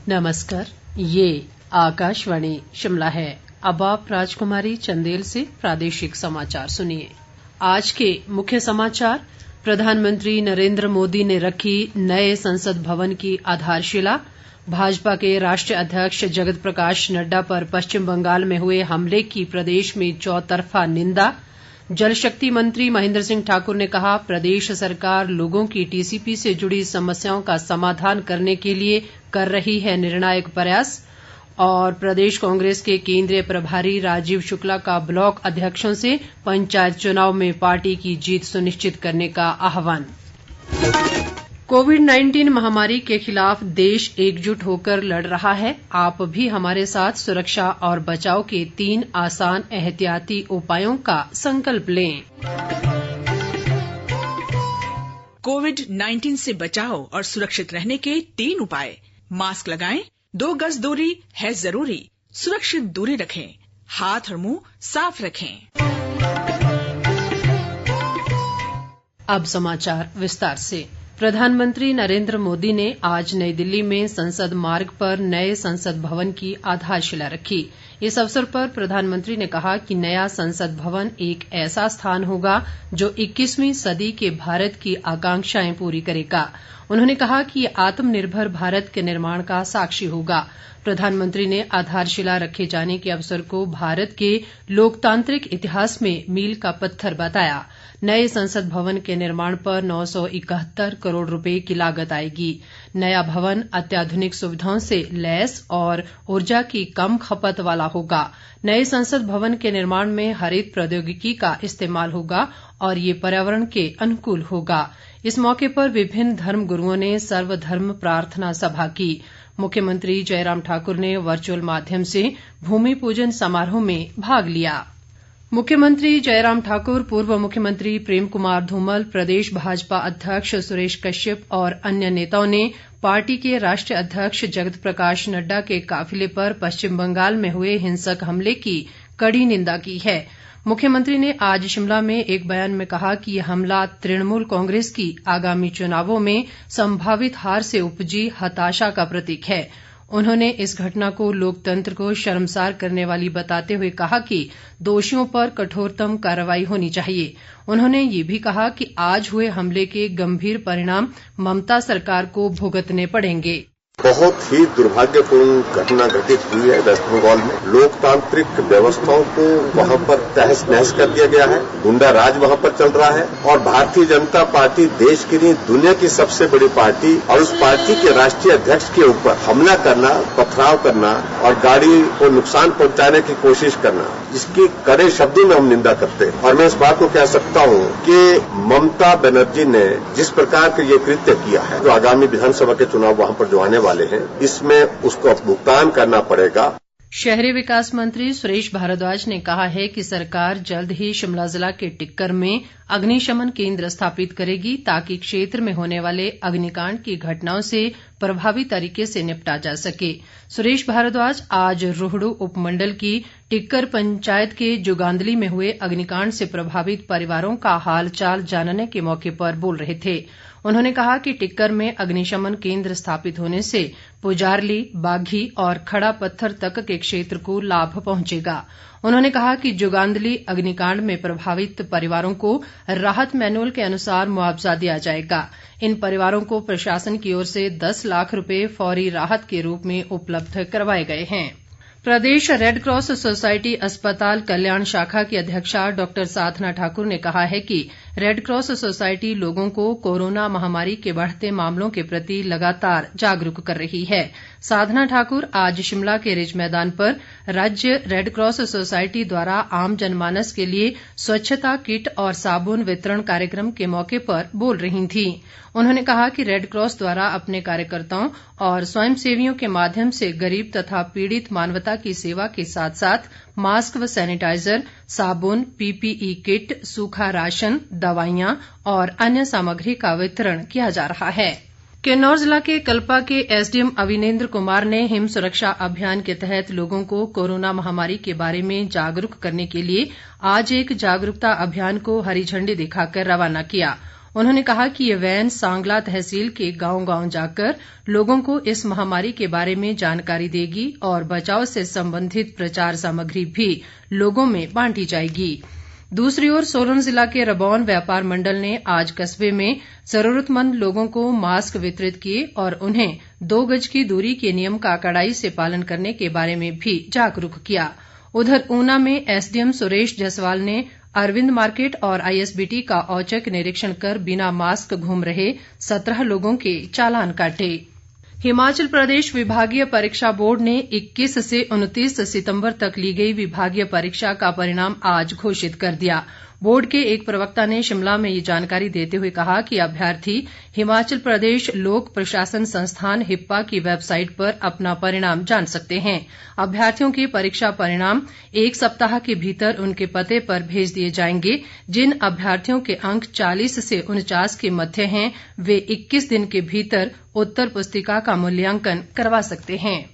नमस्कार, ये आकाशवाणी शिमला है। अब आप राजकुमारी चंदेल से प्रादेशिक समाचार सुनिए। आज के मुख्य समाचार। प्रधानमंत्री नरेंद्र मोदी ने रखी नए संसद भवन की आधारशिला। भाजपा के राष्ट्रीय अध्यक्ष जगत प्रकाश नड्डा पर पश्चिम बंगाल में हुए हमले की प्रदेश में चौतरफा निंदा। जल शक्ति मंत्री महेंद्र सिंह ठाकुर ने कहा, प्रदेश सरकार लोगों की टीसीपी से जुड़ी समस्याओं का समाधान करने के लिए कर रही है निर्णायक प्रयास। और प्रदेश कांग्रेस के केंद्रीय प्रभारी राजीव शुक्ला का ब्लॉक अध्यक्षों से पंचायत चुनाव में पार्टी की जीत सुनिश्चित करने का आह्वान। कोविड-19 महामारी के खिलाफ देश एकजुट होकर लड़ रहा है। आप भी हमारे साथ सुरक्षा और बचाव के 3 आसान एहतियाती उपायों का संकल्प लें। कोविड-19 से बचाव और सुरक्षित रहने के 3 उपाय। मास्क लगाएं, 2 गज दूरी है जरूरी, सुरक्षित दूरी रखें, हाथ और मुंह साफ रखें। अब समाचार विस्तार से। प्रधानमंत्री नरेंद्र मोदी ने आज नई दिल्ली में संसद मार्ग पर नए संसद भवन की आधारशिला रखी। इस अवसर पर प्रधानमंत्री ने कहा कि नया संसद भवन एक ऐसा स्थान होगा जो 21वीं सदी के भारत की आकांक्षाएं पूरी करेगा। उन्होंने कहा कि ये आत्मनिर्भर भारत के निर्माण का साक्षी होगा। प्रधानमंत्री ने आधारशिला रखे जाने के अवसर को भारत के लोकतांत्रिक इतिहास में मील का पत्थर बताया। नए संसद भवन के निर्माण पर 971 करोड़ रुपए की लागत आएगी। नया भवन अत्याधुनिक सुविधाओं से लैस और ऊर्जा की कम खपत वाला होगा। नए संसद भवन के निर्माण में हरित प्रौद्योगिकी का इस्तेमाल होगा और ये पर्यावरण के अनुकूल होगा। इस मौके पर विभिन्न धर्म गुरुओं ने सर्वधर्म प्रार्थना सभा की। मुख्यमंत्री जयराम ठाकुर ने वर्चुअल माध्यम से भूमि पूजन समारोह में भाग लिया। मुख्यमंत्री जयराम ठाकुर, पूर्व मुख्यमंत्री प्रेम कुमार धूमल, प्रदेश भाजपा अध्यक्ष सुरेश कश्यप और अन्य नेताओं ने पार्टी के राष्ट्रीय अध्यक्ष जगत प्रकाश नड्डा के काफिले पर पश्चिम बंगाल में हुए हिंसक हमले की कड़ी निंदा की है। मुख्यमंत्री ने आज शिमला में एक बयान में कहा कि यह हमला तृणमूल कांग्रेस की आगामी चुनावों में संभावित हार से उपजी हताशा का प्रतीक है। उन्होंने इस घटना को लोकतंत्र को शर्मसार करने वाली बताते हुए कहा कि दोषियों पर कठोरतम कार्रवाई होनी चाहिए। उन्होंने ये भी कहा कि आज हुए हमले के गंभीर परिणाम ममता सरकार को भुगतने पड़ेंगे। बहुत ही दुर्भाग्यपूर्ण घटना घटित हुई है वेस्ट बंगाल में। लोकतांत्रिक व्यवस्थाओं को वहां पर तहस नहस कर दिया गया है। गुंडा राज वहां पर चल रहा है और भारतीय जनता पार्टी देश की नहीं दुनिया की सबसे बड़ी पार्टी और उस पार्टी के राष्ट्रीय अध्यक्ष के ऊपर हमला करना, पथराव करना और गाड़ी को नुकसान पहुंचाने की कोशिश करना, इसकी कड़े शब्दों में हम निंदा करते हैं। और मैं इस बात को कह सकता हूं कि ममता बनर्जी ने जिस प्रकार का ये कृत्य किया है, जो आगामी विधानसभा के चुनाव वहां पर जो आने वाले हैं, इसमें उसको भुगतान करना पड़ेगा। शहरी विकास मंत्री सुरेश भारद्वाज ने कहा है कि सरकार जल्द ही शिमला जिला के टिक्कर में अग्निशमन केंद्र स्थापित करेगी ताकि क्षेत्र में होने वाले अग्निकांड की घटनाओं से प्रभावी तरीके से निपटा जा सके। सुरेश भारद्वाज आज रोहडू उपमंडल की टिक्कर पंचायत के जुगांदली में हुए अग्निकांड से प्रभावित परिवारों का हाल चाल जानने के मौके पर बोल रहे थे। उन्होंने कहा कि टिक्कर में अग्निशमन केंद्र स्थापित होने से पुजारली, बाघी और खड़ा पत्थर तक के क्षेत्र को लाभ पहुंचेगा। उन्होंने कहा कि जुगांदली अग्निकांड में प्रभावित परिवारों को राहत मैनुअल के अनुसार मुआवजा दिया जाएगा। इन परिवारों को प्रशासन की ओर से 10 लाख रुपए फौरी राहत के रूप में उपलब्ध करवाए गए हैं। प्रदेश रेडक्रॉस सोसायटी अस्पताल कल्याण शाखा की अध्यक्षा डॉक्टर साधना ठाकुर ने कहा है कि रेडक्रॉस सोसायटी लोगों को कोरोना महामारी के बढ़ते मामलों के प्रति लगातार जागरूक कर रही है। साधना ठाकुर आज शिमला के रिज मैदान पर राज्य रेडक्रॉस सोसायटी द्वारा आम जनमानस के लिए स्वच्छता किट और साबुन वितरण कार्यक्रम के मौके पर बोल रही थीं। उन्होंने कहा कि रेडक्रॉस द्वारा अपने कार्यकर्ताओं और स्वयंसेवियों के माध्यम से गरीब तथा पीड़ित मानवता की सेवा के साथ साथ मास्क व सैनिटाइजर, साबुन, पीपीई किट, सूखा राशन, दवाइयां और अन्य सामग्री का वितरण किया जा रहा है। किन्नौर जिला के कल्पा के एसडीएम अविनेंद्र कुमार ने हिम सुरक्षा अभियान के तहत लोगों को कोरोना महामारी के बारे में जागरूक करने के लिए आज एक जागरूकता अभियान को हरी झंडी दिखाकर रवाना किया। उन्होंने कहा कि ये वैन सांगला तहसील के गांव-गांव जाकर लोगों को इस महामारी के बारे में जानकारी देगी और बचाव से संबंधित प्रचार सामग्री भी लोगों में बांटी जाएगी। दूसरी ओर सोलन जिला के रबौन व्यापार मंडल ने आज कस्बे में जरूरतमंद लोगों को मास्क वितरित किए और उन्हें 2 गज की दूरी के नियम का कड़ाई से पालन करने के बारे में भी जागरूक किया। उधर ऊना में एसडीएम सुरेश जसवाल ने अरविंद मार्केट और आईएसबीटी का औचक निरीक्षण कर बिना मास्क घूम रहे 17 लोगों के चालान काटे। हिमाचल प्रदेश विभागीय परीक्षा बोर्ड ने 21 से 29 सितंबर तक ली गई विभागीय परीक्षा का परिणाम आज घोषित कर दिया। बोर्ड के एक प्रवक्ता ने शिमला में ये जानकारी देते हुए कहा कि अभ्यर्थी हिमाचल प्रदेश लोक प्रशासन संस्थान हिप्पा की वेबसाइट पर अपना परिणाम जान सकते हैं। अभ्यर्थियों के परीक्षा परिणाम 1 सप्ताह के भीतर उनके पते पर भेज दिए जाएंगे। जिन अभ्यर्थियों के अंक 40 से 49 के मध्य हैं वे 21 दिन के भीतर उत्तर पुस्तिका का मूल्यांकन करवा सकते हैं।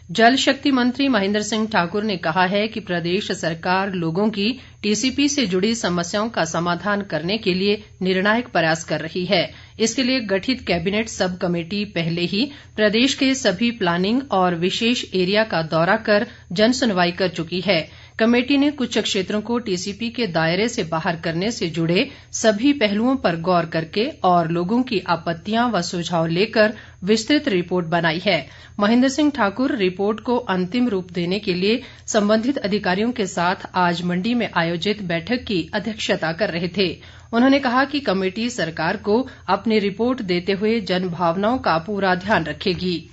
जल शक्ति मंत्री महेंद्र सिंह ठाकुर ने कहा है कि प्रदेश सरकार लोगों की टीसीपी से जुड़ी समस्याओं का समाधान करने के लिए निर्णायक प्रयास कर रही है। इसके लिए गठित कैबिनेट सब कमेटी पहले ही प्रदेश के सभी प्लानिंग और विशेष एरिया का दौरा कर जन सुनवाई कर चुकी है। कमेटी ने कुछ क्षेत्रों को टीसीपी के दायरे से बाहर करने से जुड़े सभी पहलुओं पर गौर करके और लोगों की आपत्तियां व सुझाव लेकर विस्तृत रिपोर्ट बनाई है। महेंद्र सिंह ठाकुर रिपोर्ट को अंतिम रूप देने के लिए संबंधित अधिकारियों के साथ आज मंडी में आयोजित बैठक की अध्यक्षता कर रहे थे। उन्होंने कहा कि कमेटी सरकार को अपनी रिपोर्ट देते हुए जनभावनाओं का पूरा ध्यान रखेगी।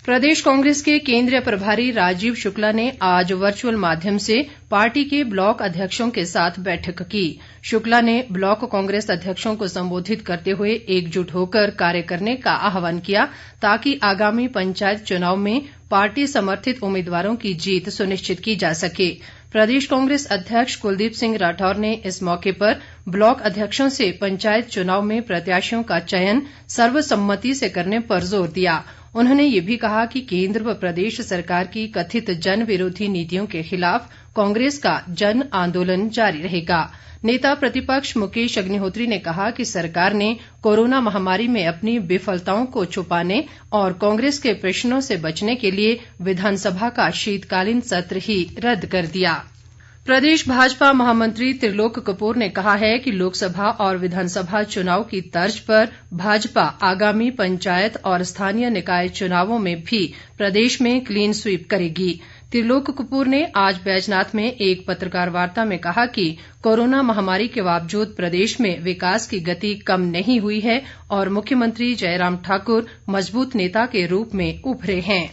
प्रदेश कांग्रेस के केंद्रीय प्रभारी राजीव शुक्ला ने आज वर्चुअल माध्यम से पार्टी के ब्लॉक अध्यक्षों के साथ बैठक की। शुक्ला ने ब्लॉक कांग्रेस अध्यक्षों को संबोधित करते हुए एकजुट होकर कार्य करने का आह्वान किया ताकि आगामी पंचायत चुनाव में पार्टी समर्थित उम्मीदवारों की जीत सुनिश्चित की जा सके। प्रदेश कांग्रेस अध्यक्ष कुलदीप सिंह राठौर ने इस मौके पर ब्लॉक अध्यक्षों से पंचायत चुनाव में प्रत्याशियों का चयन सर्वसम्मति से करने पर जोर दिया। उन्होंने ये भी कहा कि केंद्र व प्रदेश सरकार की कथित जन विरोधी नीतियों के खिलाफ कांग्रेस का जन आंदोलन जारी रहेगा। नेता प्रतिपक्ष मुकेश अग्निहोत्री ने कहा कि सरकार ने कोरोना महामारी में अपनी विफलताओं को छुपाने और कांग्रेस के प्रश्नों से बचने के लिए विधानसभा का शीतकालीन सत्र ही रद्द कर दिया। प्रदेश भाजपा महामंत्री त्रिलोक कपूर ने कहा है कि लोकसभा और विधानसभा चुनाव की तर्ज पर भाजपा आगामी पंचायत और स्थानीय निकाय चुनावों में भी प्रदेश में क्लीन स्वीप करेगी। त्रिलोक कपूर ने आज बैजनाथ में एक पत्रकार वार्ता में कहा कि कोरोना महामारी के बावजूद प्रदेश में विकास की गति कम नहीं हुई है और मुख्यमंत्री जयराम ठाकुर मजबूत नेता के रूप में उभरे हैं।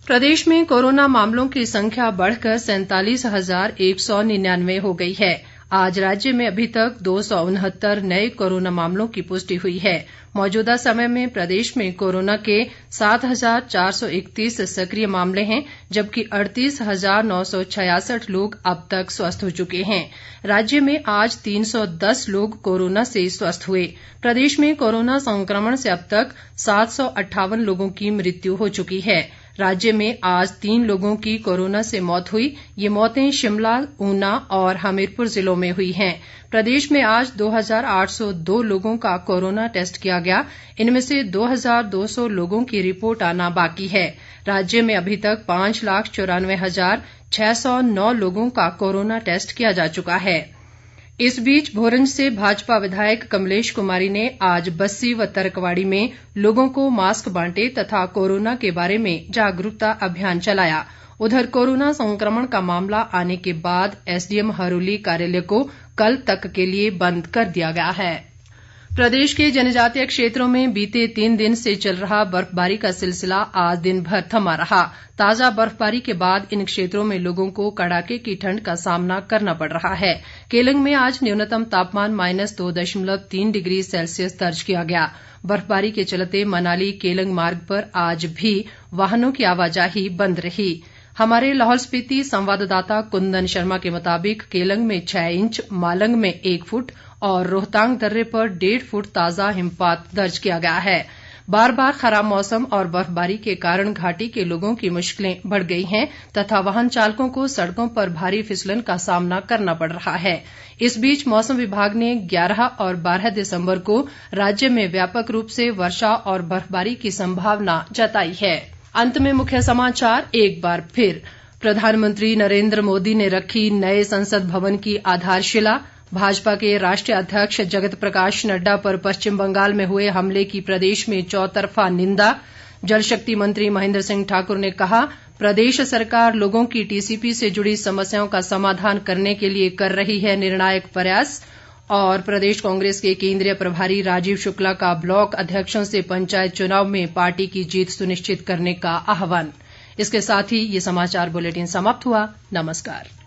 प्रदेश में कोरोना मामलों की संख्या बढ़कर 47,199 हो गई है। आज राज्य में अभी तक 269 नए कोरोना मामलों की पुष्टि हुई है। मौजूदा समय में प्रदेश में कोरोना के 7,431 सक्रिय मामले हैं जबकि 38,966 लोग अब तक स्वस्थ हो चुके हैं। राज्य में आज 310 लोग कोरोना से स्वस्थ हुए। प्रदेश में कोरोना संक्रमण से अब तक 758 लोगों की मृत्यु हो चुकी है। राज्य में आज 3 लोगों की कोरोना से मौत हुई। ये मौतें शिमला, ऊना और हमीरपुर जिलों में हुई हैं। प्रदेश में आज 2,802 लोगों का कोरोना टेस्ट किया गया। इनमें से 2,200 लोगों की रिपोर्ट आना बाकी है। राज्य में अभी तक 5,94,609 लोगों का कोरोना टेस्ट किया जा चुका है। इस बीच भोरंज से भाजपा विधायक कमलेश कुमारी ने आज बस्सी व तरकवाड़ी में लोगों को मास्क बांटे तथा कोरोना के बारे में जागरूकता अभियान चलाया। उधर कोरोना संक्रमण का मामला आने के बाद एसडीएम हरोली कार्यालय को कल तक के लिए बंद कर दिया गया है। प्रदेश के जनजातीय क्षेत्रों में बीते 3 दिन से चल रहा बर्फबारी का सिलसिला आज दिन भर थमा रहा। ताजा बर्फबारी के बाद इन क्षेत्रों में लोगों को कड़ाके की ठंड का सामना करना पड़ रहा है। केलंग में आज न्यूनतम तापमान -2.3 डिग्री सेल्सियस दर्ज किया गया। बर्फबारी के चलते मनाली केलंग मार्ग पर आज भी वाहनों की आवाजाही बंद रही। हमारे लाहौल स्पीति संवाददाता कुंदन शर्मा के मुताबिक केलंग में 6 इंच, मालंग में 1 फुट और रोहतांग दर्रे पर 1.5 फुट ताजा हिमपात दर्ज किया गया है। बार बार खराब मौसम और बर्फबारी के कारण घाटी के लोगों की मुश्किलें बढ़ गई हैं तथा वाहन चालकों को सड़कों पर भारी फिसलन का सामना करना पड़ रहा है। इस बीच मौसम विभाग ने 11 और 12 दिसंबर को राज्य में व्यापक रूप से वर्षा और बर्फबारी की संभावना जताई है। अंत में मुख्य समाचार एक बार फिर। प्रधानमंत्री नरेंद्र मोदी ने रखी नए संसद भवन की आधारशिला। भाजपा के राष्ट्रीय अध्यक्ष जगत प्रकाश नड्डा पर पश्चिम बंगाल में हुए हमले की प्रदेश में चौतरफा निंदा। जल शक्ति मंत्री महेंद्र सिंह ठाकुर ने कहा, प्रदेश सरकार लोगों की टीसीपी से जुड़ी समस्याओं का समाधान करने के लिए कर रही है निर्णायक प्रयास। और प्रदेश कांग्रेस के केंद्रीय प्रभारी राजीव शुक्ला का ब्लॉक अध्यक्षों से पंचायत चुनाव में पार्टी की जीत सुनिश्चित करने का आह्वान। इसके साथ ही ये समाचार बुलेटिन समाप्त हुआ। नमस्कार।